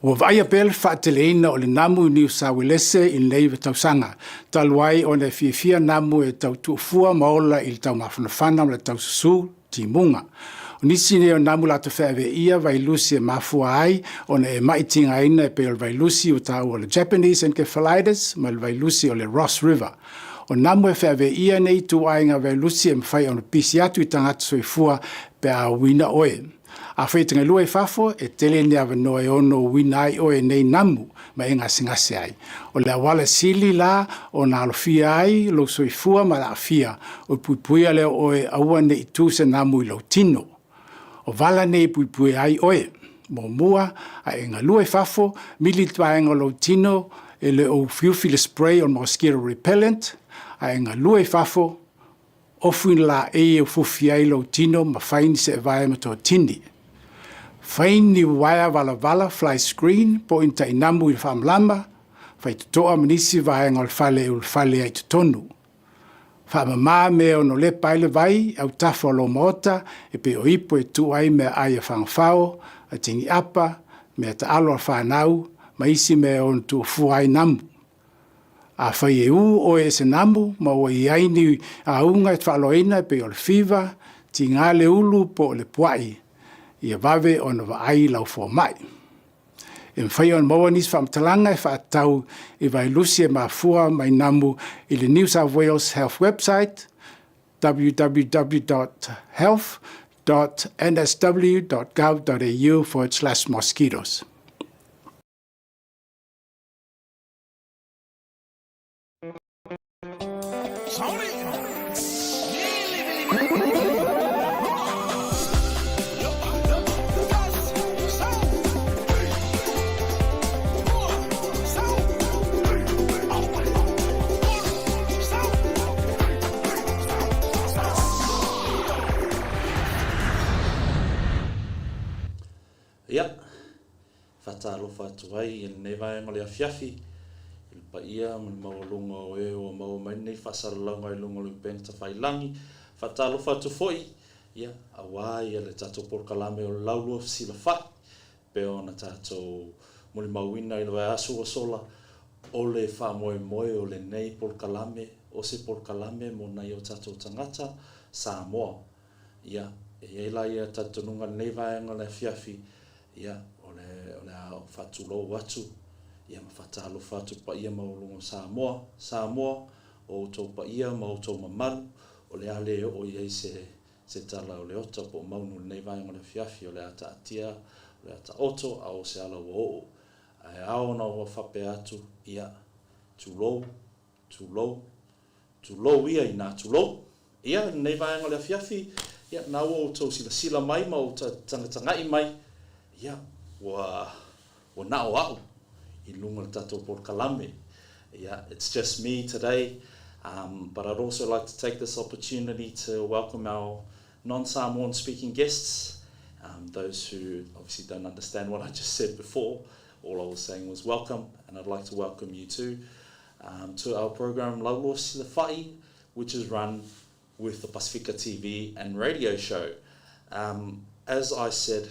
Ua vaia pele whaateleina o le namu i New South Wales i nei tausanga. Taluai o ne fia namu e tau tuufua maola i le tau mawhanawhana o le tau susu timunga. O nisi ne o namu la te whaewe ia vailusi e mafua ai o ne e maitinga ina e peo vailusi o tau o le Japanese encephalitis ma le vailusi o le Ross River. O namu e whaewe ia nei tu ainga vailusi e mwhai o le pisi atu i tangata soifua pe a wina oe. A whaitanga lua e whafo e tele ne awa noe ono wina ai oe nei namu ma e ngase ai. O le awala sili la o na alofia ai lo soifua ma la afia o puipuia leo oe aua ne i tūsa namu i lo tino. O vala nei puipui ai oe. Mo mua a e ngā lua e whafo, mili twaenga lo tino e le o fiufile spray on mosquito repellent, a e ngā lua e whafo, ofuin la e o fufi ai lo tino ma whaini se e vai ma tō tindi. Whaini waia vala fly screen po inta i namu i whamlama, whai tutoa manisi vaenga o le whale ai tutonu. Whamama me ono le paile vai au tafo lo moota e pe o ipo e tu ai me ai a whangwhao, a tingi apa, me a ta alo a whanau, ma isi me on tu fuai namu. A whai e u o e se namu, ma o i aini a unga e whaaloina e pe o le fiva, ti ngā le ulu po o le puai, i a vave ono wa ai lau fo mai. E mwhai on maua nis whamtalanga e whaatau i vailusi e mafua mai namu i le New South Wales Health website www.health.nsw.gov.au/mosquitoes. Ia, whatalofa atu ai i nei vaenga le afiafi, i le paia, ma le maulunga o e o mau mai nei whasaralaunga i lunga lui penta whailangi, whatalofa atu foi, ia, awai le tatou porkalame o Laulua Fesilafa'i, pe ona tatou muli mauina i le vai asu o sola, o le whamoe moe o le nei porkalame, o se porkalame mo nei o tatou tangata, Samoa, ia, e eila ia tatonunga nei vaenga le afiafi, ia, o le whatulou atu, ia ma whatalofa atu pa ia maulunga Samoa, o tau pa ia ma o tau mamaru, o le ale o iei se tala o le ota po maunu nei vaenga le afiafi, o le ata atia, o le ata oto, a o se ala o o. Ai ao na o whape atu, ia, tulou ia i nā tulou, ia, nei vaenga le afiafi, ia, na o tau sila mai ma o tangatangai mai, ia, wa na o au i lunga le tatou porkalame. Yeah, it's just me today, but I'd also like to take this opportunity to welcome our non-Samoan speaking guests, those who obviously don't understand what I just said before. All I was saying was welcome, and I'd like to welcome you too to our program Laulua Fesilafa'i, which is run with the Pasifika TV and radio show. As I said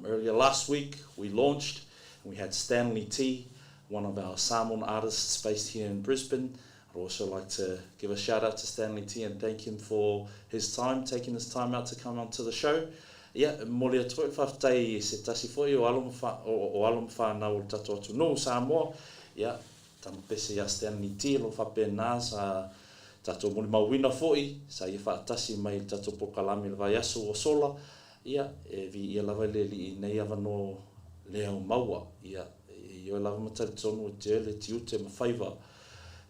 earlier last week, we launched and we had Stanley T, one of our Samoan artists based here in Brisbane. I'd also like to give a shout out to Stanley T and thank him for his time, taking his time out to come onto the show. Yeah, mole atoe whaftai se tasi foi o alum whanau o tato atu no Samoa. Yeah, tamapese ya Stanley T lo whapena sa tato mole mawina foi, sa ia whaatasi mai tato pokalami le vai aso o sola. Yeah, e vi ia lava le li nei avano leo maua. Yeah, yo lava matari tonu te le tiute ma whaiva.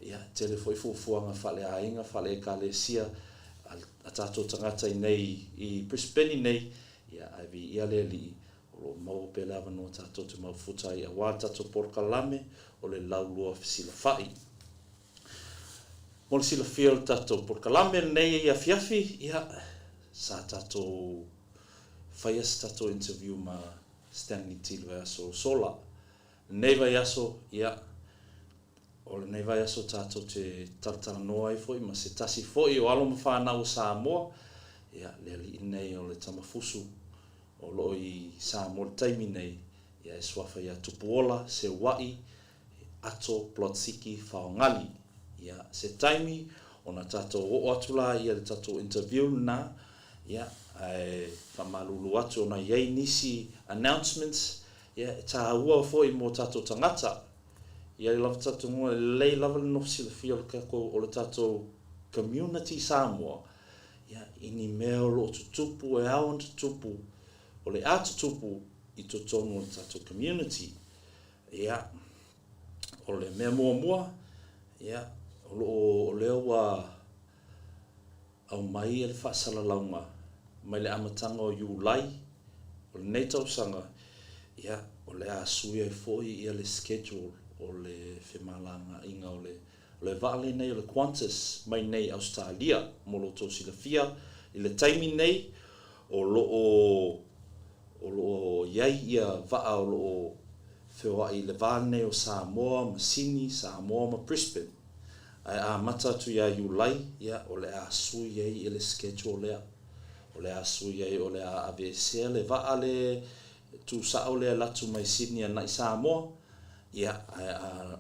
Yeah, te le foi fuafuanga whale ainga, whale ka le sia a tato tangata i nei i Brisbane nei. Ia vi ia le li o mau pe lava no tato te mau futai a wa tato porkalame o le Laulua Fesilafa'i. Mo le silafia o tato porkalame nei ia fiafi, ia sa tato whaias tato interview ma Stanley T le aso sola. Nei vai aso, ia, o le nei vai aso tato te taratara noa ai foi, ma se tasi foi o aloma whanau Samoa, ia, le li nei o le tamafusu o lo i Samoa le taimi nei, ia e swafa ia tupuola, se wai, ato, plotsiki, whaongali. Ia se taimi, ona tātou o atula ia le tātou interview na, ia ai whamalulu atu ona iei nisi announcements, ia tā ua foi mō tātou tangata. Ia le lava tātou ngua lei lava le nofsi le fia o le tātou community Samoa. Ia ini mea o lo tutupu e awan tutupu, o le a tutupu i to tonu o le tātou community. Ia o le mea mua, ia o leo wa au mai e le whaasalalaunga, mai le amatanga o Iulai, o le neitau sanga, ia o le a sui e foi ia le schedule o le whemalanga inga o le vale nei o le Qantas mai nei Australia, mo lo tō silafia, i le taimi nei o lo iai ia vaa o lo whioa i le vale nei o Samoa, ma Sydney, Samoa, ma Brisbane. Ai a mata tu ia Iulai, ia o le a sui iai i le schedule lea. O le a sui iai o le a avesea le vaa le tu sao le latu mai Sydney a nai Samoa, ia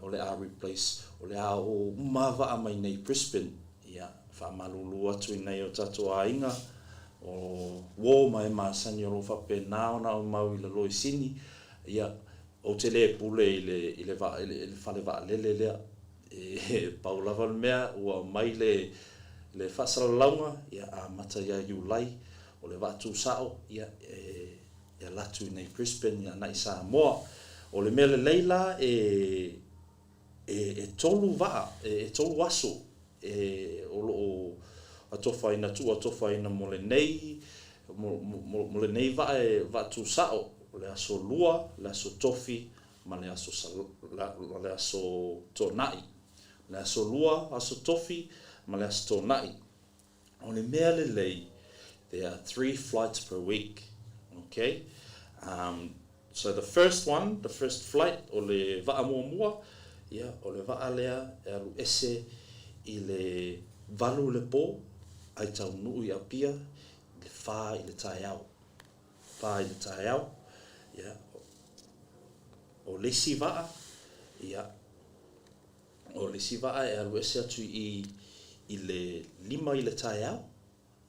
o le a replace, o le a o umava mai nei Brisbane, ia whamalulu atu i nei o tato a inga, o wō mai maasani o lo whape nao na o mau i le loi Sydney, ia o te le pule i le whale vaa lele lea, paulava le mea ua mai le whasaralaunga ia a mata ia Iulai o le watu sao ia latu nei Brisbane ia nai Samoa o le mea le leila tolu vaa tolu aso o lo atofa ina tu atofa ina mo le nei vaa watu sao le aso lua le aso tofi ma le aso tonai. Le aso lua, aso tofi, ma le aso tonai. O le mea le lei, there are 3 flights per week. Okay? So the first flight, o le vaa mua, ia, o le vaa lea, e alu ese i le valu le po, ai tau nuu i Apia, le wha i le taiau. Wha i le taiau, ia, o lesi vaa, ia, o le siva e alu ese atu i le 5 i le taiau,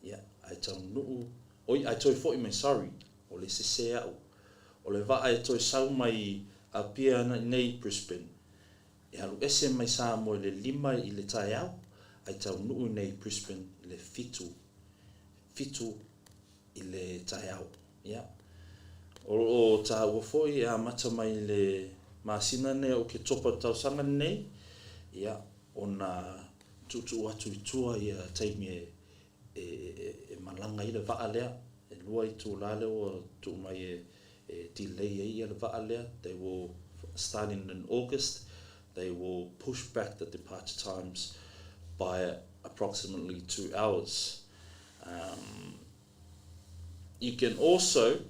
ia, ai tau nuu, ai toi fo i mai sorry, o le sese au, o le vaa e toi sau mai Apia nei Brisbane, e alu ese mai Samoa i le 5 i le taiau, ai tau nuu nei Brisbane i le fitu i le taiau, ia. O ta ua foi a mata mai le masina ne o ke topa tausanga nei, ia ona tutu atu i tua ia taimi e malanga i le vaa lea, e lua i tu lale o tu mai delay i le vaa lea. They will, starting in August, they will push back the departure times by approximately 2 hours. You can also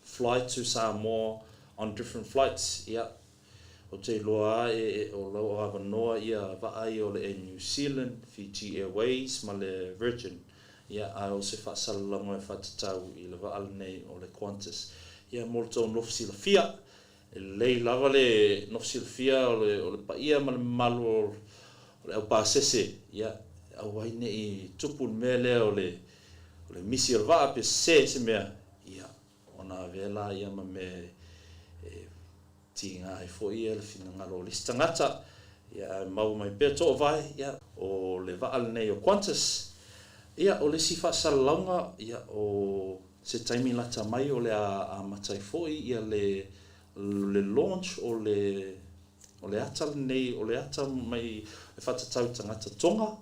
fly to Samoa on different flights, ia. O te loa o lau awanoa ia vaai o le New Zealand, Fiji Airways, ma le Virgin. Ia ai se whaasalalonga e whatatau i le vaal nei o le Qantas. Ia molto nofsilafia, lei lava le nofsilafia o le paia ma le malu o le au pasese. Ia au haine i tupu mea lea o le misi o vaa pe se mea. Ia ona vela ia ma me tinga ai foi ele fina ngalo listangata ia mau mai pe to vai ia o le vaal nei o Qantas ia o le sifa salonga ia o se taimi lata mai o le a matai foi ia le launch o le atal nei o le atal mai e fatatau tangata tonga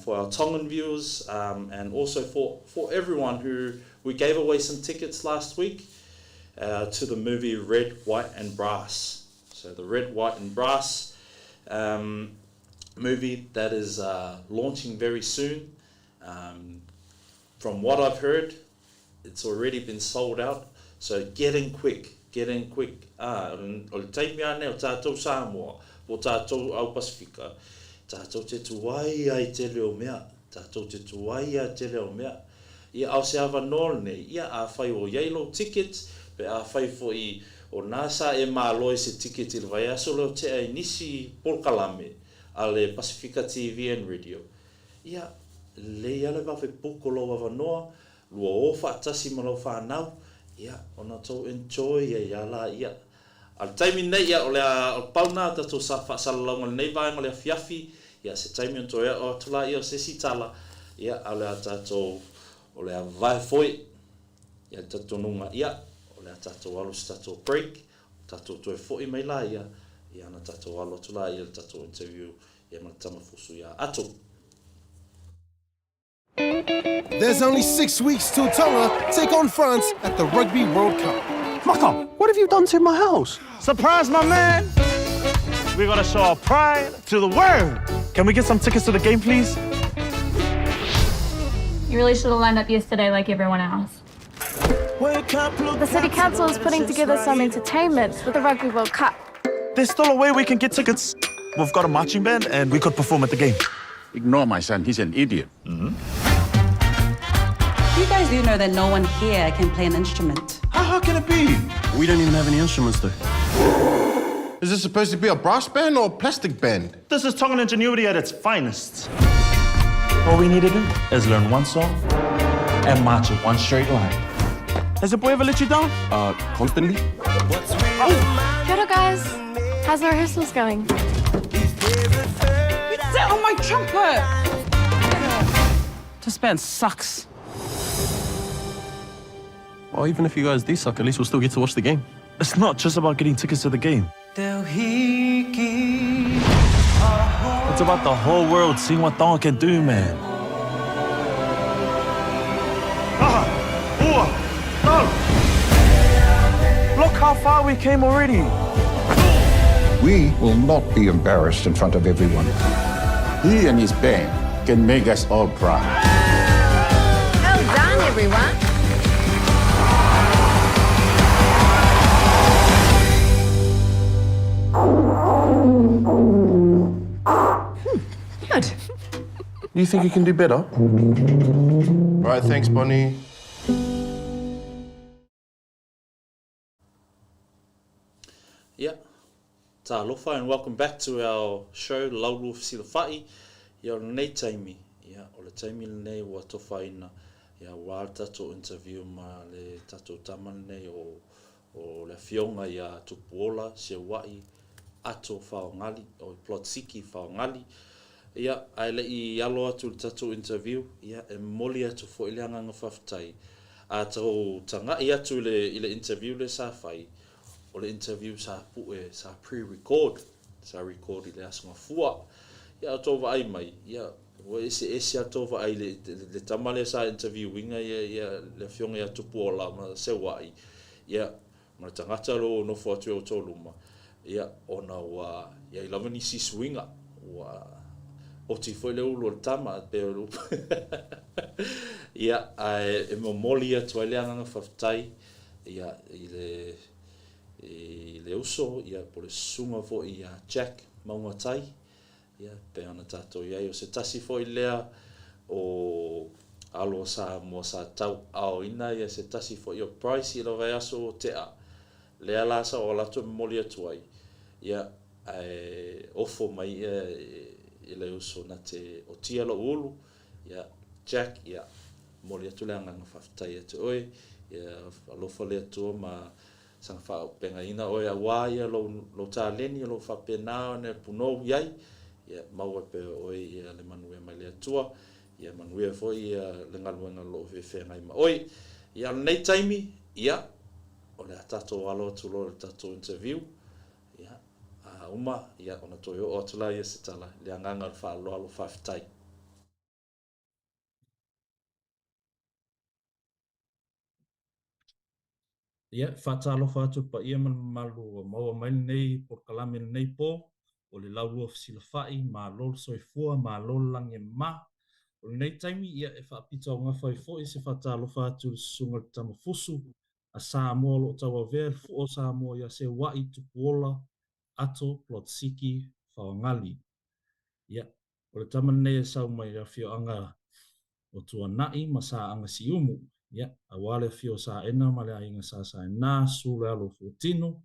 for our Tongan viewers and also for everyone who we gave away some tickets last week to the movie Red, White and Brass. So the Red, White and Brass movie that is launching very soon. From what I've heard, it's already been sold out. So get in quick. O taimi ane o tātou Samoa, o tātou au Pasifika, tātou te tuai ai te leo mea, ia au se awa nol nei, ia a whai o yellow tickets, pe a fai fo I o nasa e malo se ticket le vai aso lo te ai nisi Paul Kalame ale Pasifika TV and Radio ia le ia le va fe poko lo va noa lo ofa tasi malo fa now ia ona to enjoy ia la ia al time nei ia o le pauna ta to sa fa salonga nei vai ngale fiafi ia se time to ia o tula ia se sitala ia ala ta to o le vai foi ia ta to nunga ia o le ta to alu sta to break ta to foi mai la ia ia na ta to alu tula ia ta to interview ia ma tama fusu ia ato. There's only 6 weeks till Tonga take on France at the Rugby World Cup. Maka, what have you done to my house? Surprise, my man! We gotta show our pride to the world. Can we get some tickets to the game, please? You really should have lined up yesterday like everyone else. The City Council is putting together some entertainment for the Rugby World Cup. There's still a way we can get tickets. We've got a marching band and we could perform at the game. Ignore my son, he's an idiot. You guys do know that no one here can play an instrument. How can it be? We don't even have any instruments, though. Is this supposed to be a brass band or a plastic band? This is Tongan ingenuity at its finest. All we need to do is learn one song and march in one straight line. Has the boy ever let you down? Constantly? Kia ora, guys. How's the rehearsals going? Sit on my trumpet! This band sucks. Well, even if you guys do suck, at least we'll still get to watch the game. It's not just about getting tickets to the game. It's about the whole world seeing what Tonga can do, man. Look how far we came already. We will not be embarrassed in front of everyone. He and his band can make us all proud. Well done, everyone. Good. You think you can do better? Right, thanks, Bonnie. Yeah. Talofa and welcome back to our show, Laulua Fesilafa'i. Ia o nei taimi, ia o le taimi nei ua tofa ina, ia wā tato interview ma le tato tamana nei o le fionga ia tupuola, se wai, ato whaongali, o plot siki whaongali. Ia, ai le I alo atu le tato interview, ia e moli atu fo ile anganga whaftai. A tau tanga I atu i le interview le sa whai, o le interview sa pue, sa pre-record, sa record I le asma fua. Ia tova ai mai, ia o ese atova ai le tamale sa interviewinga ia le fionga ia tupuola ma se wai. Ia ma tangata lo no fo atu o toluma. Ia ona wa ia I lava ni sisuinga wa o ti foi le ulo tama pe o ia e momoli atu le anga faftai ia I le uso ia po le sunga fo ia Jack maunga tai ia pe ana tato ia o se tasi fo lea o alo sa mo sa tau ao ina ia se tasi fo ia price I lo vai aso te a lea la sa o la to momoli atu ai ia ofo mai I le uso na te o tia lo ulu ia Jack ia moli atu le anga whaftai atu oe ia alofa le atu ma sang wha penga ina oe a wā ia lo tā leni lo whapena ne punou iai ia maua pe oe ia le manue mai le atua ia manue fo ia le ngaluenga lo whewhea ngai ma oe ia nei taimi ia o le atato alo atu lo le tato interview uma ia ona toyo o tula ia se tala le anganga fa lo whaftai. Ia whatalofa atu pa ia malu maua mai nei por kalame nei po o le Laulua Fesilafa'i ma lol soifua ma lol lange ma o nei taimi ia e whapita o ngawhai fo I se whatalofa atu sunga tamafusu a Samoa lo tawa ver fu o Samoa ia se wai tupuola ato plot siki whaongali. Ia, o le tamana nei e sau mai a whio anga o tua nai ma sa anga si umu. Yeah, a wale fio sa ena ma le ainga sa na su le alo fuatino,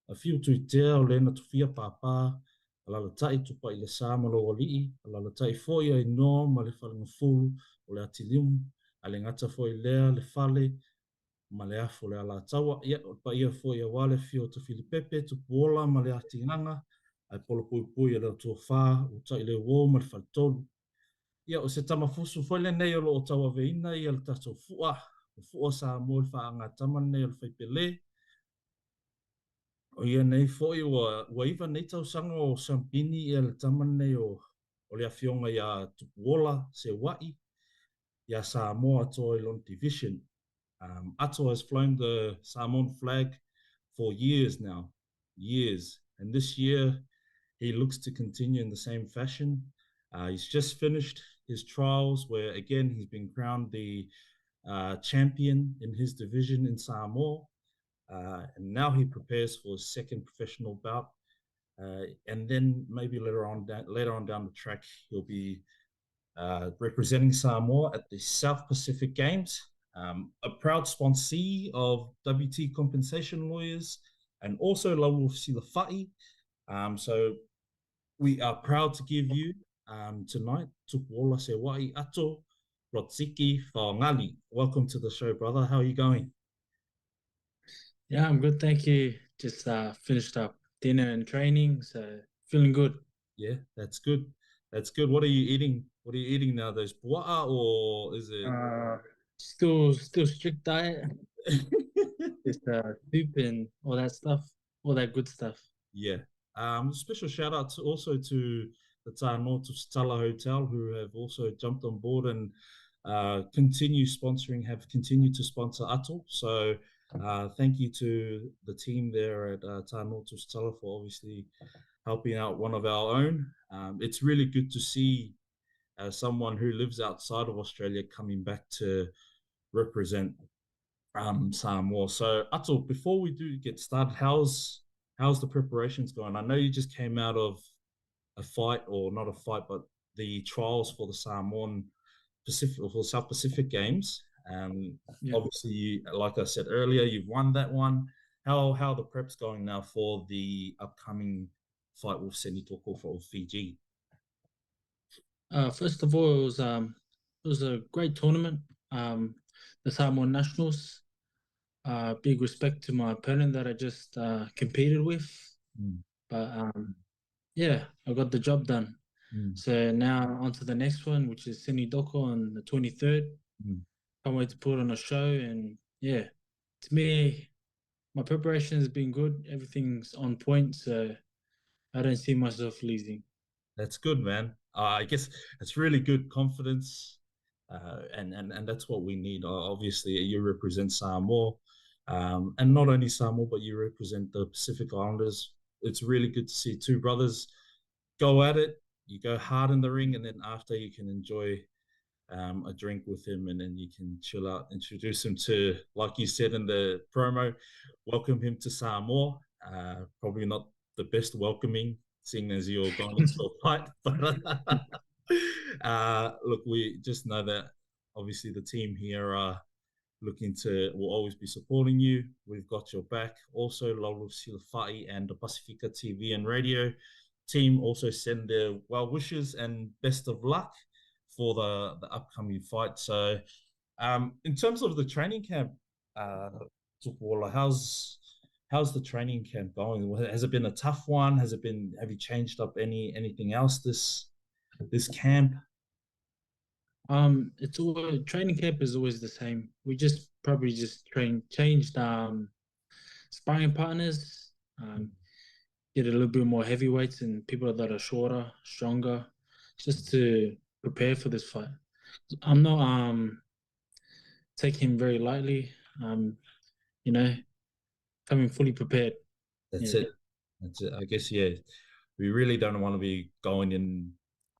a fiu tui tea o lena tu fia papa, a lala tai tupa i le sa ma lo walii, a lala tai foi ai no ma le whalinga fulu o le atilium, a le ngata foi lea le fale, ma le afo le ala tawa, ia o pa ia foi a wale fio tu filipepe, tu puola ma le atinganga, ai polo pui pui a le tua wha, o tai le wo ma le whalitolu. Ia o se tamafusu foi le nei o lo o tawa veina ia le tato fua sa mo le whaanga taman nei o le whaipele. O ia nei foi wa iwa nei tau sanga o Sampini ia le taman nei o le awhionga ia tupuola se wai. Ia Samoa ato i lon division. Ato has flown the Samoan flag for years now. Years. And this year he looks to continue in the same fashion. He's just finished his trials where, again, he's been crowned the champion in his division in Samoa. And now he prepares for his second professional bout. And then maybe later on down the track, he'll be representing Samoa at the South Pacific Games, a proud sponsee of WT Compensation Lawyers and also Laulua Fesilafa'i. So we are proud to give you tonight, Tupuola Se Wai Ato, Rotsiki Whaongali. Welcome to the show, brother. How are you going? Yeah, I'm good, thank you. Just finished up dinner and training, so feeling good. Yeah, that's good. That's good. What are you eating? What are you eating now? Those pua'a or is it? Still strict diet. Just soup and all that stuff, all that good stuff. Yeah. Special shout out also to the Tānotu Stella Hotel, who have also jumped on board and have continued to sponsor Ato. So thank you to the team there at Tānotu Stella for obviously helping out one of our own. It's really good to see someone who lives outside of Australia coming back to represent Samoa. So Ato, before we do get started, how's the preparations going? I know you just came out of a fight, or not a fight, but the trials for the Samoan Pacific or for South Pacific Games. Yeah. Obviously, like I said earlier, you've won that one. How are the preps going now for the upcoming fight with Senitoko for Fiji? First of all, it was a great tournament. The Samoan Nationals. Big respect to my opponent that I just competed with. But yeah, I got the job done. So now on to the next one, which is Senitoko on the 23rd. Can't wait to put on a show. And yeah, to me, my preparation has been good. Everything's on point, so I don't see myself losing. That's good, man. I guess it's really good confidence, and that's what we need. Obviously, you represent Samoa, and not only Samoa, but you represent the Pacific Islanders. It's really good to see two brothers go at it. You go hard in the ring, and then after you can enjoy a drink with him, and then you can chill out, introduce him to, like you said in the promo, welcome him to Samoa. Probably not the best welcoming, seeing as you're going into a fight, but look, we just know that obviously the team here are will always be supporting you. We've got your back. Also, Laulua Fesilafa'i and the Pasifika TV and radio team also send their well wishes and best of luck for the upcoming fight. So in terms of the training camp, Tupuola, how's the training camp going? Has it been a tough one? Have you changed up anything else this camp? It's always, training camp is always the same. We just changed sparring partners, get a little bit more heavyweights and people that are shorter, stronger, just to prepare for this fight. I'm not taking him very lightly. Coming fully prepared. That's it. I guess, yeah, we really don't want to be going in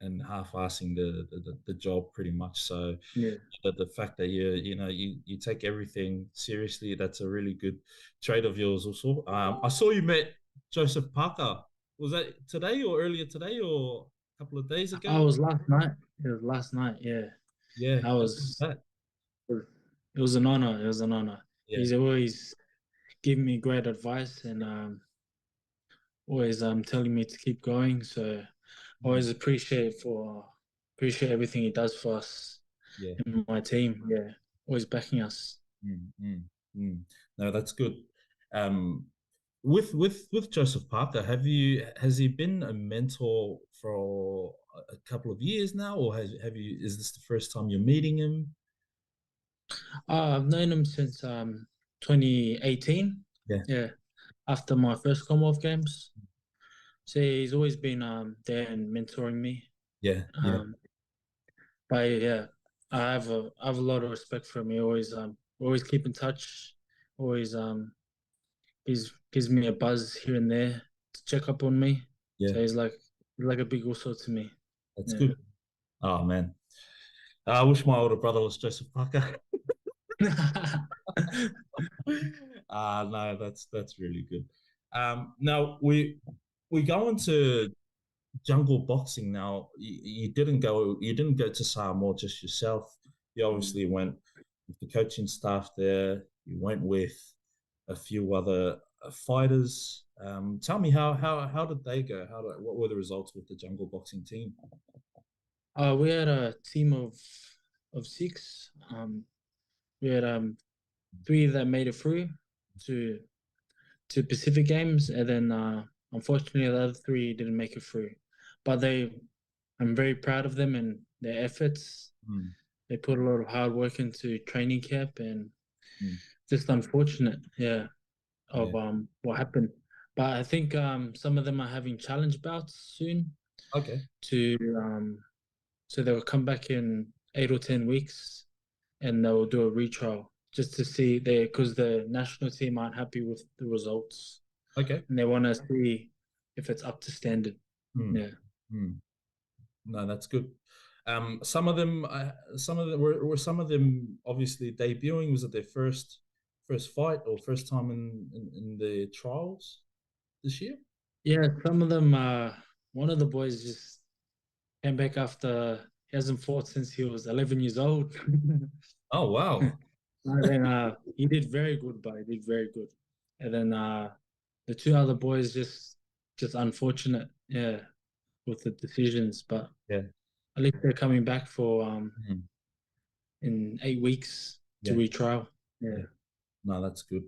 and half-assing the job pretty much. So yeah, the fact that you take everything seriously, that's a really good trait of yours also. I saw you met Joseph Parker. Was that today or earlier today or a couple of days ago? It was last night. Yeah. Yeah. It it was an honor. It was an honor. Yeah. He's always giving me great advice and always telling me to keep going. So I always appreciate everything he does for us in my team. Yeah, always backing us. No, that's good. With Joseph Parker, has he been a mentor for a couple of years now, or is this the first time you're meeting him? I've known him since 2018. Yeah, after my first Commonwealth Games. So he's always been there and mentoring me. But yeah, I have a lot of respect for him. He always keep in touch. Always gives me a buzz here and there to check up on me. So he's like a big also to me. That's good. Oh man, I wish my older brother was Joseph Parker. No, that's really good. Now we go into jungle boxing now. You didn't go to Samoa just yourself. You obviously went with the coaching staff there. You went with a few other fighters. Tell me how did they go? What were the results with the jungle boxing team? We had a team of 6. We had 3 that made it through to Pacific Games, and then unfortunately the other 3 didn't make it through. But I'm very proud of them and their efforts. They put a lot of hard work into training camp, and just unfortunate, of what happened. But I think some of them are having challenge bouts soon. Okay. So they'll come back in 8 or 10 weeks, and they'll do a retrial just to see because the national team aren't happy with the results. Okay. And they want to see if it's up to standard. No, that's good. Some of them obviously debuting. Was it their first fight or first time in the trials this year? Yeah, some of them. One of the boys just came back after he hasn't fought since he was 11 years old. Oh wow! And then he did very good, but he did very good. And then the 2 other boys just unfortunate, with the decisions. But at least they're coming back for in 8 weeks to retrial. No, that's good.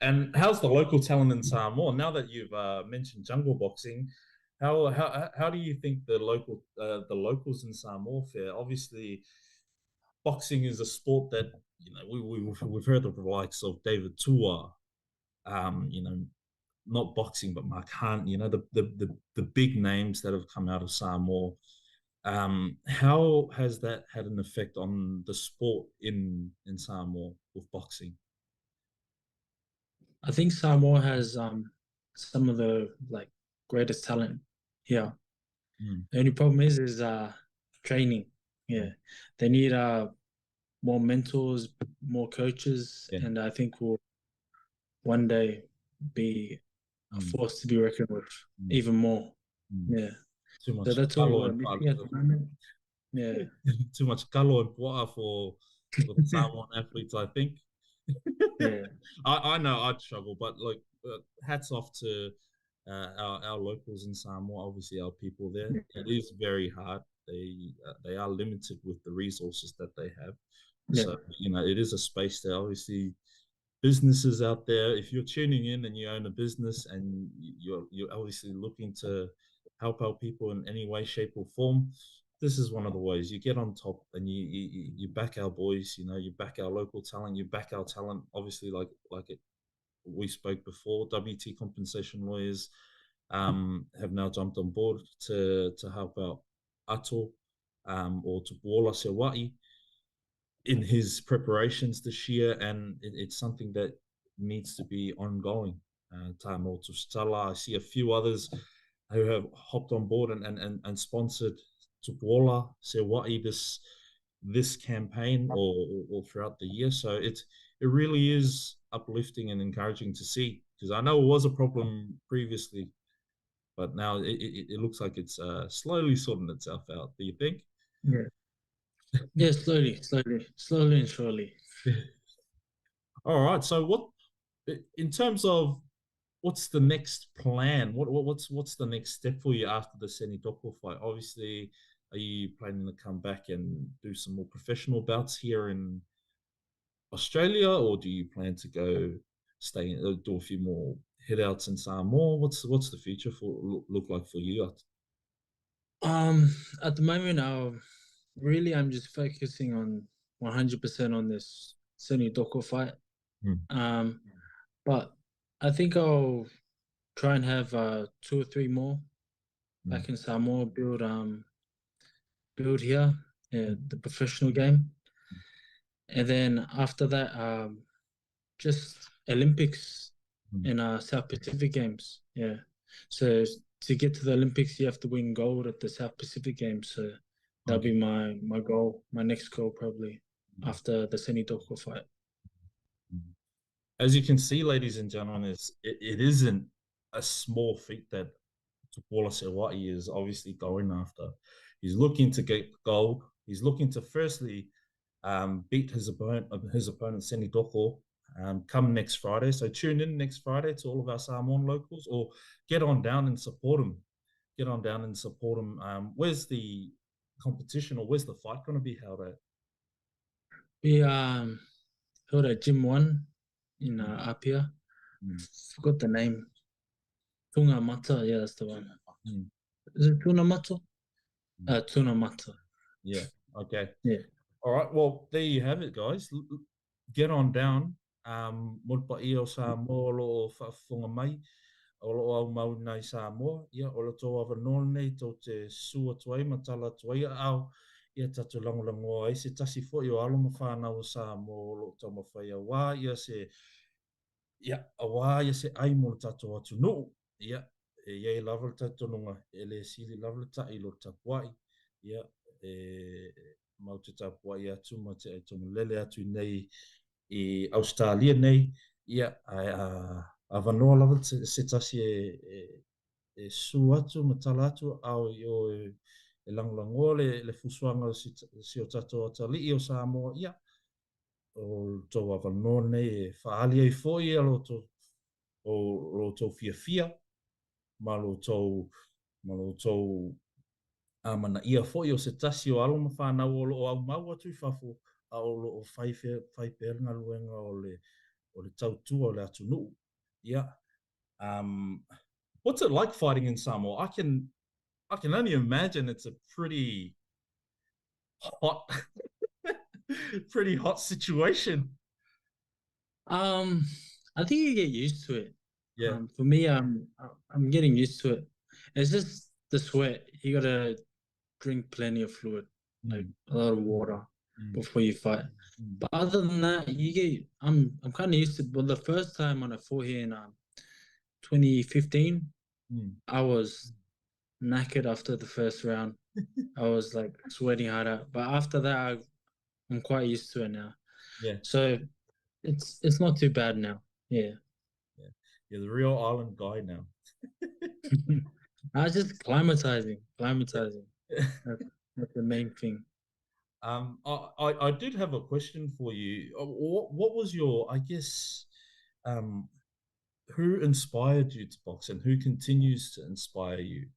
And how's the local talent in Samoa? Now that you've mentioned jungle boxing, how do you think the locals in Samoa fare? Obviously, boxing is a sport that we've heard of the likes of David Tua, not boxing but Mark Hunt. The big names that have come out of Samoa. How has that had an effect on the sport in Samoa with boxing? I think Samoa has some of the greatest talent here. The only problem is training. They need more mentors, more coaches, and I think we'll one day be a force to be reckoned with even more. Too much. So that's all we're missing at the moment. Too much kalo and pua'a for the Samoan athletes, I think. I know I'd struggle, but hats off to our locals in Samoa. Obviously, our people there. It is very hard. They are limited with the resources that they have. So it is a space there. Obviously, businesses out there. If you're tuning in and you own a business and you're obviously looking to help our people in any way, shape, or form, this is one of the ways. You get on top and you back our boys. You back our local talent. You back our talent. Obviously, like we spoke before, WT compensation lawyers have now jumped on board to help out Ato or to Tupuola Sewa'i in his preparations this year, and it's something that needs to be ongoing. Tamo Tustala, I see a few others who have hopped on board and sponsored Tupuola Sewa'i this campaign or throughout the year. So it really is uplifting and encouraging to see, because I know it was a problem previously, but now it looks like it's slowly sorting itself out. Do you think? Yeah, slowly and surely. All right. So what, in terms of what's the next plan? What's the next step for you after the Senitoko fight? Obviously, are you planning to come back and do some more professional bouts here in Australia, or do you plan to go stay do a few more hitouts in Samoa? What's the future for look like for you? At the moment, I'm just focusing on 100% on this Senitoko fight. But I think I'll try and have 2 or 3 more back in Samoa, build here, the professional game. And then after that, just Olympics and South Pacific Games. Yeah. So to get to the Olympics, you have to win gold at the South Pacific Games. So that'll be my goal, my next goal probably after the Senitoko fight. As you can see, ladies and gentlemen, it isn't a small feat that Tupola Sewai is obviously going after. He's looking to get gold. He's looking to firstly beat his opponent Senitoko come next Friday. So tune in next Friday to all of our Samoan locals, or get on down and support him. Get on down and support him. Where's the competition, or where's the fight going to be held at? We held at Gym 1 in Apia. Forgot the name. Tunga Mata, yeah, that's the one. Is it Tuna Mata? Tuna Mata. Yeah, okay. Yeah. All right, well, there you have it, guys. Get on down. Mulpa o Samoa lo whaafunga mai. O lo au mau nei Samoa. Ia, o lo tō awanona nei tō te sua tuai, matala tuai au. Ia tatu langolangoa ai se tasi fo i o alo mawhanau o Samoa o lo tō mawhai a wā. Ia se, a wā ia se ai mo tatu atu nuu. Ia, iei lawal tatu nunga. E le sili lawal ta i lo tapuai. Ia, mau te tapuai atu, ma te aitonga lele atu nei i Australia nei. Ia, a wanoa lawal se tasi e su atu, matala atu, au i o e langolangoa le fusuanga si o tatu o tali i o Samoa. Ia, o tō awanoa nei e whaali ai fōi a lo tō fia. Ma lo tō mana ia fōi o se tasi o alo mawhanau o au mau atu i whafo a o lo o whai pēringa luenga o le tautua o le atu nuu. Yeah. What's it like fighting in Samoa? I can only imagine it's a pretty hot situation. I think you get used to it. Yeah. For me, I'm getting used to it. It's just the sweat. You gotta drink plenty of fluid, like a lot of water before you fight. But other than that, I'm kind of used to it. But the first time on a fought here in 2015, I was knackered after the first round. I was like sweating hard out. But after that, I'm quite used to it now. Yeah. So it's not too bad now. Yeah. You're the real island guy now. I was just climatizing. That's the main thing. I did have a question for you. What was your, I guess, who inspired you to box, and who continues to inspire you?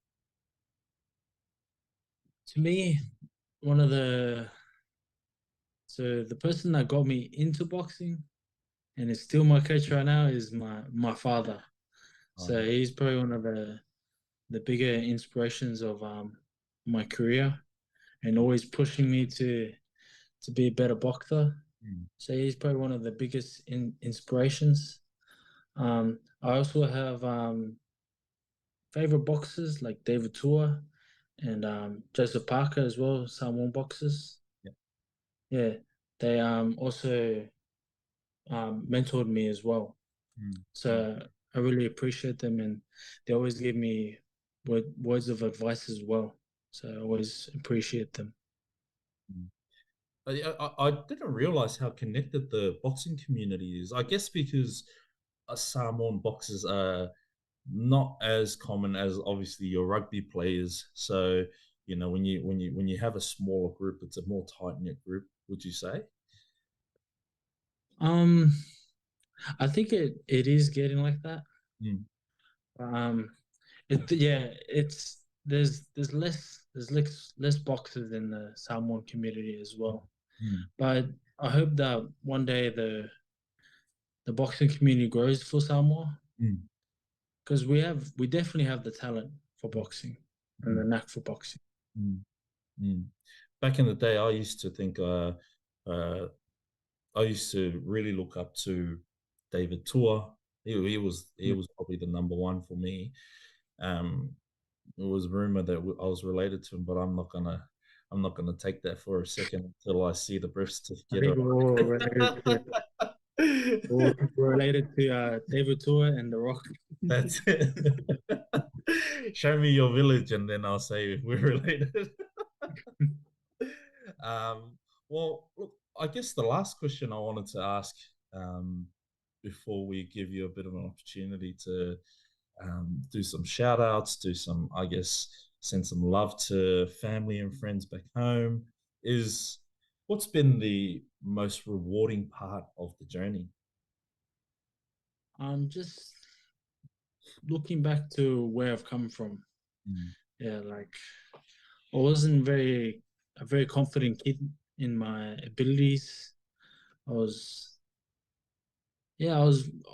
To me, the person that got me into boxing and is still my coach right now is my father. So he's probably one of the bigger inspirations of my career, and always pushing me to be a better boxer. So he's probably one of the biggest inspirations. I also have favorite boxers like David Tua and Joseph Parker as well, Samoan boxers. Yeah, they also mentored me as well. So I really appreciate them, and they always give me words of advice as well. So I always appreciate them. I didn't realize how connected the boxing community is. I guess because Samoan boxers are not as common as obviously your rugby players. So you know, when you have a smaller group, it's a more tight knit group. Would you say? I think it is getting like that. Mm. There's less boxers in the Samoan community as well. But I hope that one day the boxing community grows for Samoa, because we definitely have the talent for boxing and the knack for boxing. Back in the day, I used to think I used to really look up to David Tua. He was probably the number one for me. It was rumored that I was related to him, but I'm not gonna take that for a second until I see the birth certificate. We're related to David Tua and The Rock. That's it. Show me your village, and then I'll say we're related. Well, look, I guess the last question I wanted to ask before we give you a bit of an opportunity to do some shout outs, send some love to family and friends back home, is what's been the most rewarding part of the journey? Just looking back to where I've come from. Yeah, like I wasn't a very confident kid in my abilities. I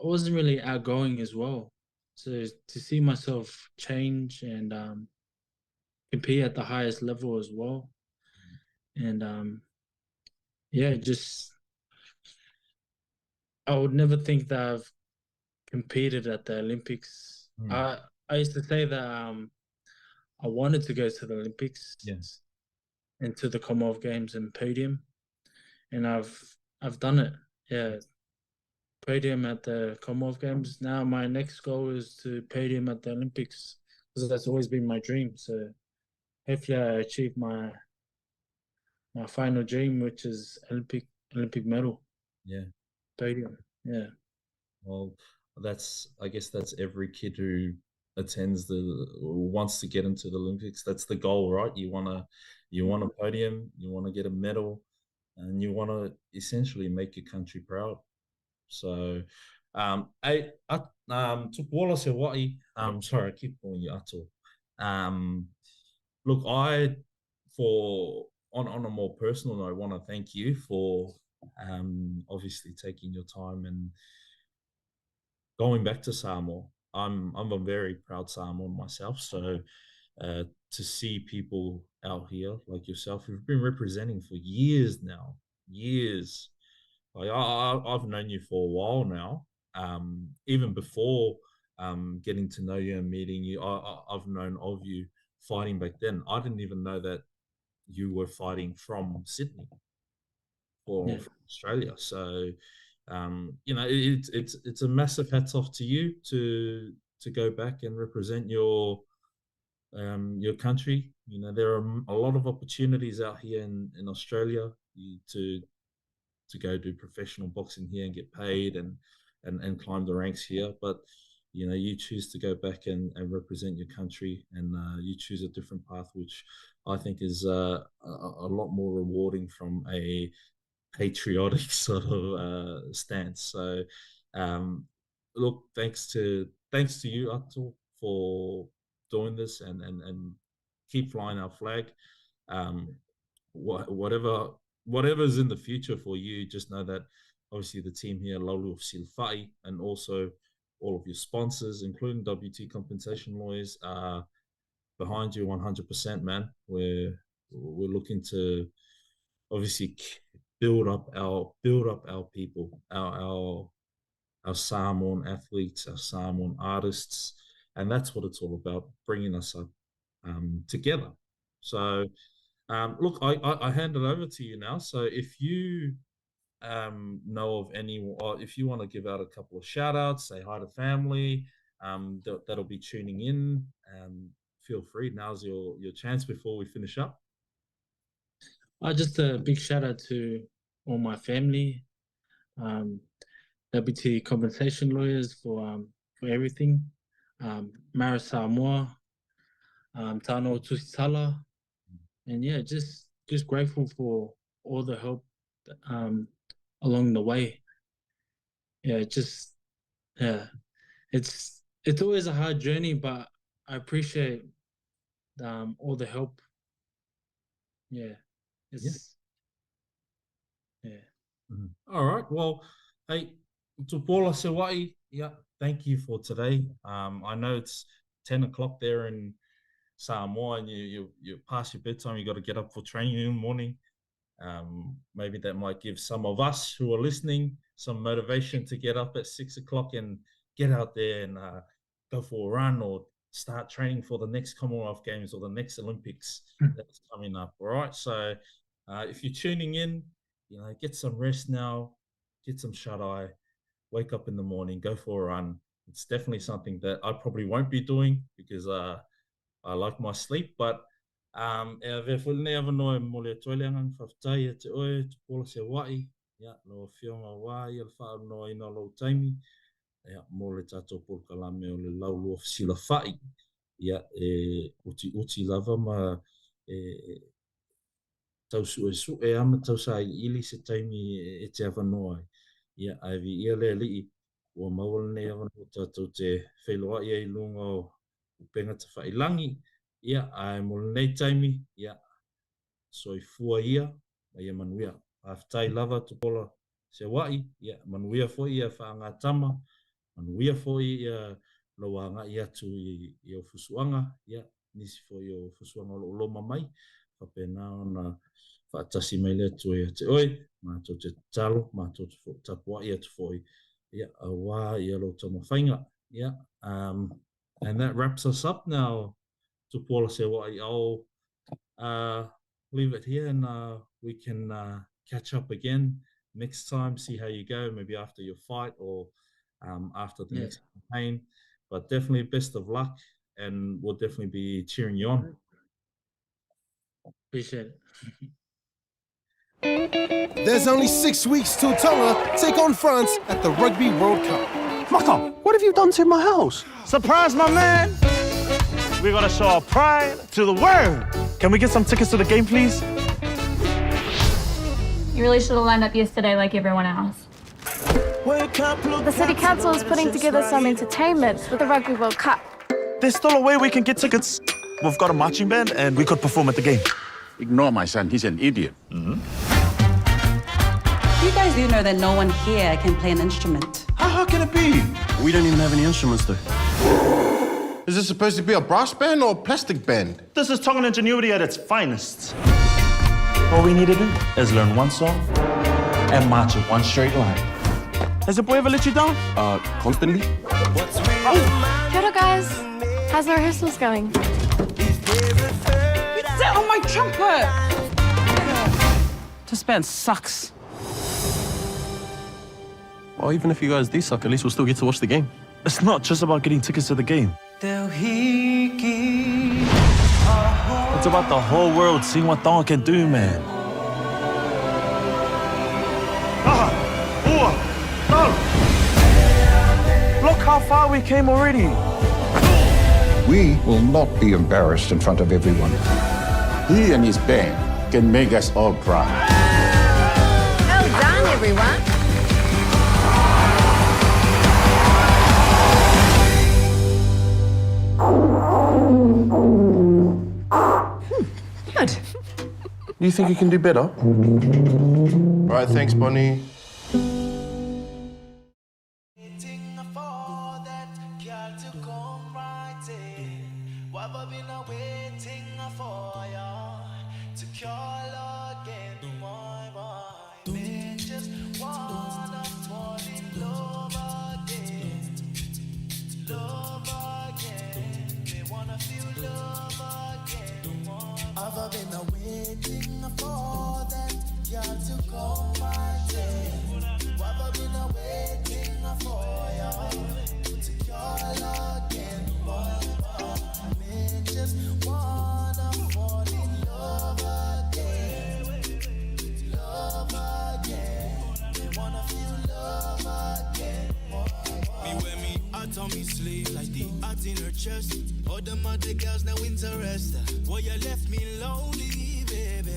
wasn't really outgoing as well. So to see myself change and compete at the highest level as well, and I would never think that I've competed at the Olympics. I used to say that I wanted to go to the Olympics, and to the Commonwealth Games and podium, and I've done it. Yeah, podium at the Commonwealth Games. Now my next goal is to podium at the Olympics, because that's always been my dream. So hopefully I achieve my final dream, which is Olympic medal. Yeah, podium. Yeah. Well, I guess that's every kid who wants to get into the Olympics. That's the goal, right? You want a podium, you want to get a medal, and you want to essentially make your country proud. So, sorry, I keep calling you Ato. Look, on a more personal note, I want to thank you for obviously taking your time and going back to Samoa. I'm a very proud Samoan myself. So to see people out here like yourself who've been representing for years now, like I've known you for a while now. Even before getting to know you and meeting you, I've known of you fighting back then. I didn't even know that you were fighting from Sydney from Australia. So it's a massive hats off to you to go back and represent your country. There are a lot of opportunities out here in Australia to go do professional boxing here and get paid and climb the ranks here, but you choose to go back and represent your country, and you choose a different path, which I think is a lot more rewarding from a patriotic sort of stance. So look, thanks to you, Ato, for doing this and keep flying our flag. Whatever's in the future for you, just know that obviously the team here, Laulua Fesilafa'i, and also all of your sponsors, including WT Compensation Lawyers, are behind you 100%, man. We're looking to obviously build up our people, our Samoan athletes, our Samoan artists, and that's what it's all about, bringing us up together. So look, I hand it over to you now. So if you know of anyone, or if you want to give out a couple of shout outs, say hi to family that'll be tuning in, feel free. Now's your chance before we finish up. Just a big shout out to all my family, WT Compensation Lawyers for everything, Mara Samoa, Tano Tusitala, and yeah, just grateful for all the help along the way. yeah, it's always a hard journey, but I appreciate all the help. Yeah, All right. Well, hey, Tupola Sewa'i, thank you for today. I know it's 10 o'clock there in Samoa, and you past your bedtime. You got to get up for training in the morning. Maybe that might give some of us who are listening some motivation to get up at 6 o'clock and get out there and go for a run or start training for the next Commonwealth Games or the next Olympics that's coming up. All right. So if you're tuning in, get some rest now, get some shut-eye, wake up in the morning, go for a run. It's definitely something that I probably won't be doing because I like my sleep, but e fulne avanoe mo le toileanga whaftai e te oe, te pola se wai, lo whionga wai, al whaanoa ina lo taimi, mo le tatou pola kalame o le Laulua Fesilafa'i, uti lava ma tau su e ama tau sa ili se taimi e te avanoa, ai vi ia le li'i, ua maua ne avanoa tatou te wheloa ia I lunga o upenga te whailangi, ai mo nei taimi, soifua ia, ia manuia. Aftai lava tupola se wai, manuia fo ia whaangatama, manuia fo ia loanga ia tu I o fusuanga, nisi fo I o fusuanga o loma mai, whapena ona whaatasi mai lea tu ia te oi, mātou te talo, mātou te tapua ia tu fo a wā ia lo tama whainga, and that wraps us up now. Tupola se wai, I'll leave it here and we can catch up again next time, see how you go, maybe after your fight or after the next campaign. But definitely best of luck, and we'll definitely be cheering you on. Appreciate it. There's only 6 weeks till Tonga take on France at the Rugby World Cup. Maka, what have you done to my house? Surprise, my man! We're gonna show our pride to the world. Can we get some tickets to the game, please? You really should have lined up yesterday like everyone else. The City Council is putting together some entertainment with the Rugby World Cup. There's still a way we can get tickets. We've got a marching band and we could perform at the game. Ignore my son, he's an idiot. You guys do know that no one here can play an instrument. How can it be? We don't even have any instruments though. Is this supposed to be a brass band or a plastic band? This is Tongan ingenuity at its finest. All we need to do is learn one song and march in one straight line. Has the boy ever let you down? Constantly. Kia ora, guys. How's the rehearsals going? Sit on my trumpet! This band sucks. Well, even if you guys do suck, at least we'll still get to watch the game. It's not just about getting tickets to the game. It's about the whole world seeing what Tonga can do, man. Look how far we came already. We will not be embarrassed in front of everyone. He and his band can make us all proud. Well done, everyone. Good. You think you can do better? All right, thanks, Bonnie. On me sleeve like the odds in her chest. All them other girls now interested. Boy, you left me lonely, baby.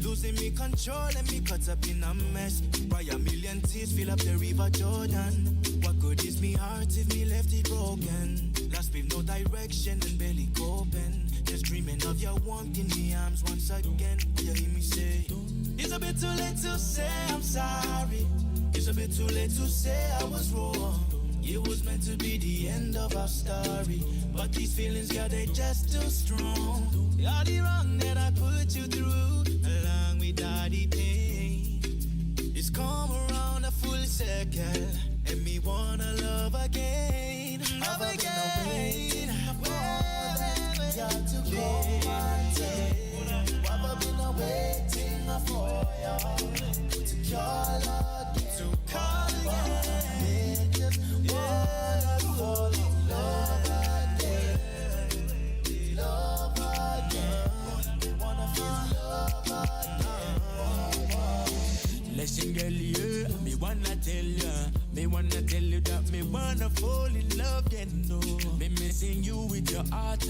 Losing me control and me caught up in a mess. By a million million tears fill up the river Jordan. What good is me heart if me left it broken? Lost with no direction and barely coping. Just dreaming of your warmth in me arms once again. You hear me say, it's a bit too late to say I'm sorry. It's a bit too late to say I was wrong. It was meant to be the end of our story, but these feelings, yeah, they just too strong. All the wrong that I put you through, along with all the pain, it's come around a full circle, and me wanna love again, love again. Got to go and take. I've been waiting for you to call again, to call again. Just wanna fall in love again, love again. We wanna feel love again. Listen, girl, yeah, me wanna tell you that me wanna fall in love again. No, me missing you with your heart.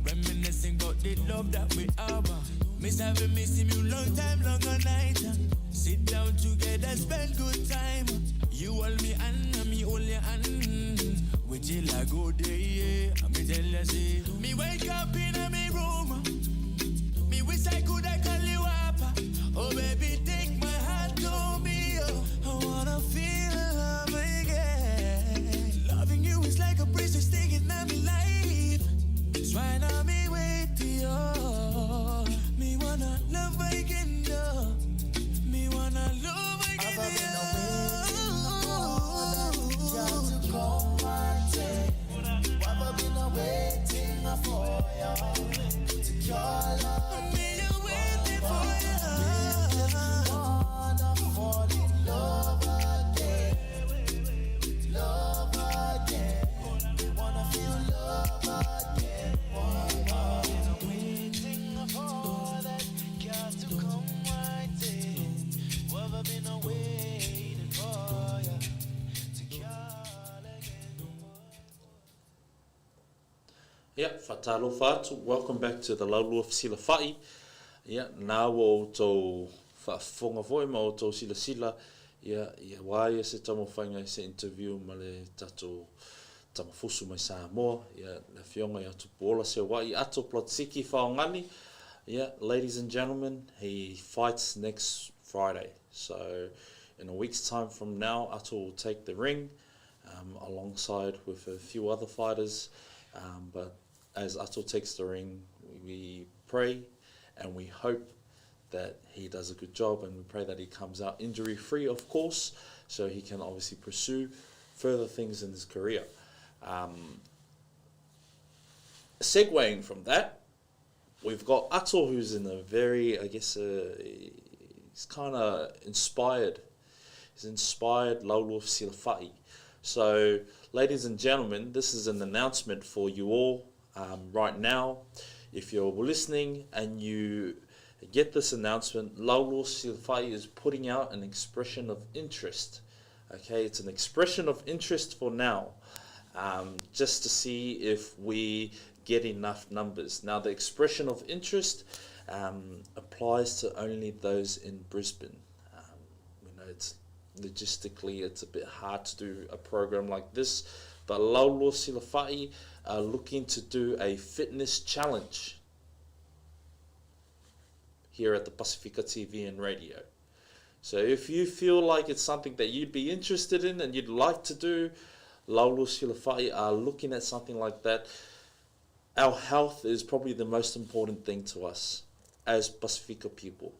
Reminiscing about the love that we have. Miss having missing you long time, long a night. Sit down together, spend good time. You hold me and me hold your hand. We chill a good day, yeah. Me tell you, see, me wake up in a me room. Me wish I could have call you up. Oh baby, take my heart to me. Oh, I wanna feel love again. Loving you is like a precious thing in my life. It's right now me wait to you. Me wanna love again, though. Me wanna love again, though. Got to come and take. I've been waiting for you to call up. Me waiting for you. Wanna fall in love again, love again. We wanna feel love again. Waiting for that got to come right in. What I've been waiting for you to call again. Yeah, whatalo whātu. Welcome back to the Laulua Fesilafa'i. Yeah, nā o tō whaafonga voi ma o tō sila. Ia wāia se tamo whainga se interview ma le tato tamafusu mai Samoa. Ia le whionga i atu pōla se wai ato Plotsiki whaongani. Yeah, ladies and gentlemen, he fights next Friday. So in a week's time from now, Ato will take the ring alongside with a few other fighters. But as Ato takes the ring, we pray and we hope that he does a good job, and we pray that he comes out injury-free, of course, so he can obviously pursue further things in his career. Segueing from that, we've got Ato, who's in a very, I guess, he's kind of inspired. He's inspired Laulua Fesilafa'i. So, ladies and gentlemen, this is an announcement for you all right now. If you're listening and you get this announcement, Laulua Fesilafa'i is putting out an expression of interest. Okay, it's an expression of interest for now, just to see if we get enough numbers. Now, the expression of interest applies to only those in Brisbane. We know it's logistically it's a bit hard to do a program like this, but Laulua Fesilafa'i are looking to do a fitness challenge here at the Pasifika TV and radio. So if you feel like it's something that you'd be interested in and you'd like to do, Laulua Fesilafa'i are looking at something like that. Our health is probably the most important thing to us as Pasifika people.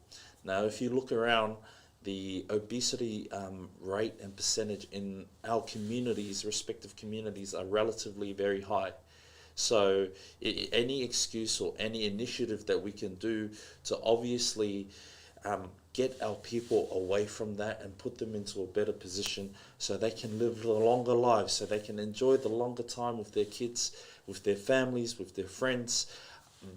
Now, if you look around, the obesity rate and percentage in our communities, respective communities, are relatively very high. So any excuse or any initiative that we can do to obviously get our people away from that and put them into a better position so they can live longer lives, so they can enjoy the longer time with their kids, with their families, with their friends.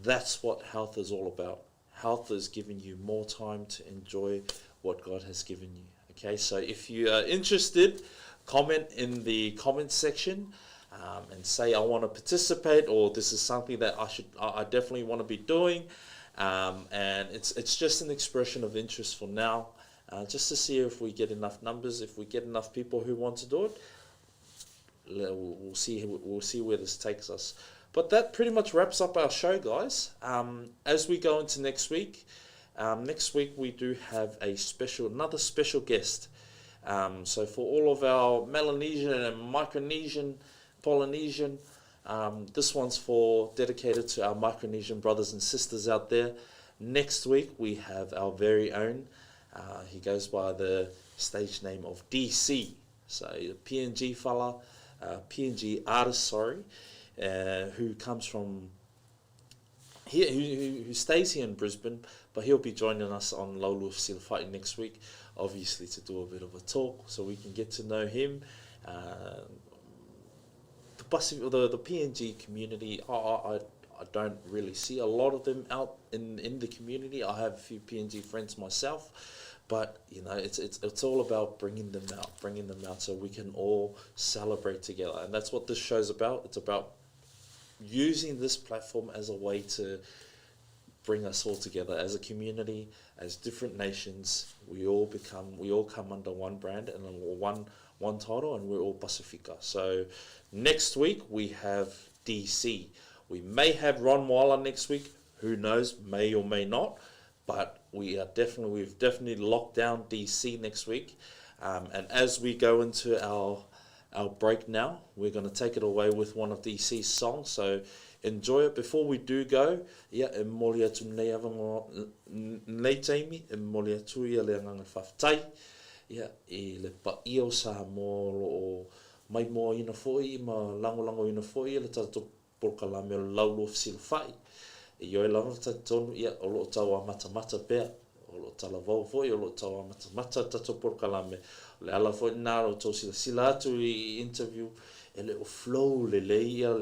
That's what health is all about. Health is giving you more time to enjoy what God has given you. Okay, so if you are interested, comment in the comment section and say I want to participate, or this is something that I definitely want to be doing. And it's just an expression of interest for now. just to see if we get enough numbers, if we get enough people who want to do it. We'll see where this takes us. But that pretty much wraps up our show, guys. As we go into next week we do have another special guest. So for all of our Melanesian and Micronesian, Polynesian, this one's dedicated to our Micronesian brothers and sisters out there. Next week we have our very own, he goes by the stage name of DC. So the PNG fella, PNG artist, who comes from here, who stays here in Brisbane, but he'll be joining us on Laulua Fesilafa'i next week, obviously to do a bit of a talk, so we can get to know him. The PNG community, I don't really see a lot of them out in the community. I have a few PNG friends myself, but it's all about bringing them out so we can all celebrate together. And that's what this show's about. It's about using this platform as a way to bring us all together as a community, as different nations. We all come under one brand and one title, and we're all Pasifika. So next week we have DC. We may have Ron Weiler next week. Who knows? May or may not. But we've definitely locked down DC next week. And as we go into our break now, we're going to take it away with one of DC's songs. So enjoy it. Before we do go, e moli atu nei avango nei taimi, e moli atu ia le nganga whaftai, e le paio sa mo o mai mo ina foi, ma lango ina foi, le tatu porkalame o Laulua Fesilafa'i. E ioi lava tatonu ia o lo tau a mata pea, o lo tala vau foi, o lo tau a mata tatu porkalame. Le ala foi naro tau sila atu I interview, e le o flow le leia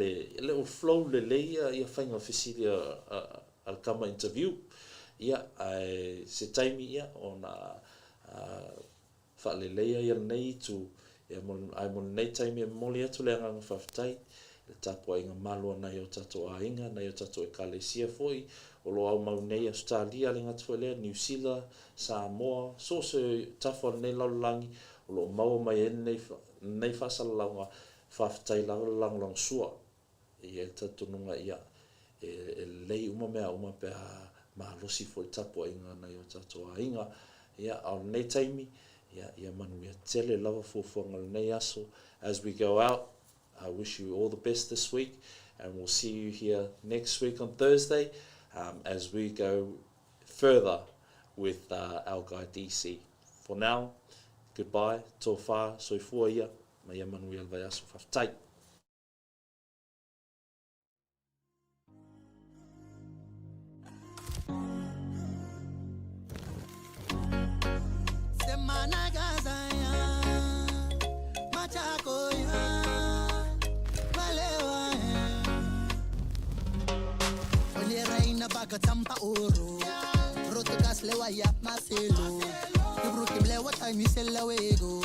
ia whainga whesiria al kama interview. Ia se taimi ia o na whaale leia ia nei tu, ai mo nei taimi e moli atu le anganga whaftai, le tapua inga malua nei o tato a inga, nei o tato e kalesia foi, o lo au mau nei Australia le ngatu lea, New Zealand, Samoa, so se tafua nei laulangi, o lo mau mai e nei whasalaunga, whaftai lang sua. Ia tatununga ia, e lei uma pea mahalosi foi tapua inga nei o tato a inga. Ia au nei taimi, ia manuia tele lava fuafuanga nei aso. As we go out, I wish you all the best this week, and we'll see you here next week on Thursday as we go further with our guy DC. For now, goodbye, tō whā, soifua ia, mai manuia vai aso whaftai. Tampa oro, rotegas lewa ya maselo. You broke him lewa time you sell away go.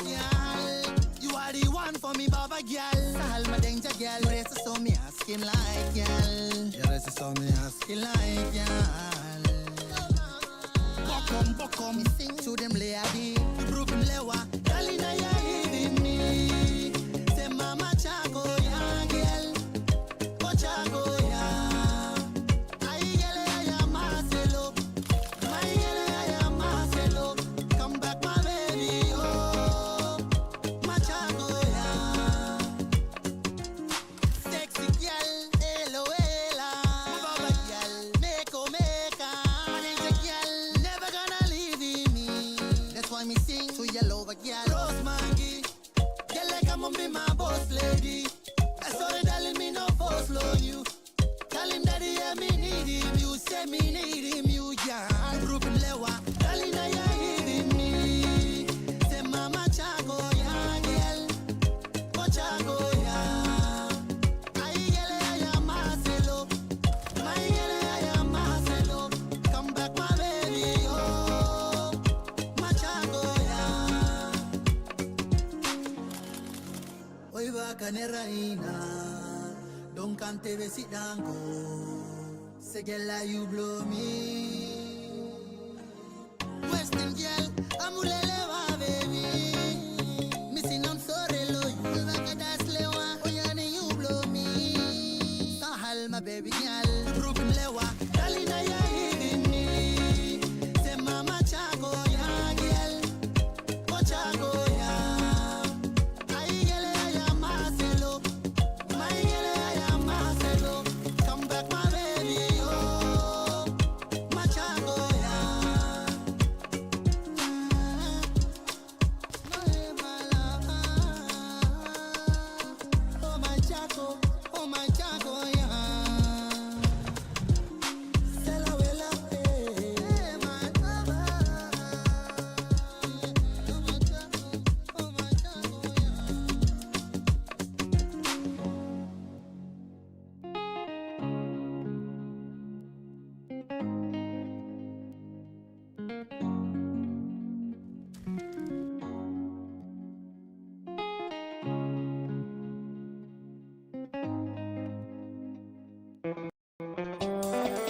You are the one for me, baba girl. Salma danger girl, rest so me asking like girl. You rest so me asking like girl. Bokom, sing to them lady. You broke him lewa, dalina ya even me. Say mama chago ya girl, oh chago ya. Be my boss lady. That's all they telling me, no force flow you. Tell him that yeah, me need him. You say me need him, you yeah. Ruben lewa, darling, I hear me. Say mama chago ya girl, oh chago ya. I am Marcelo, I am Marcelo. Come back my baby, oh, my chago ya. Hoy va caneraina, don't cante besidango. Say girl, you blow me. Western girl, I'm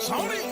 Tony.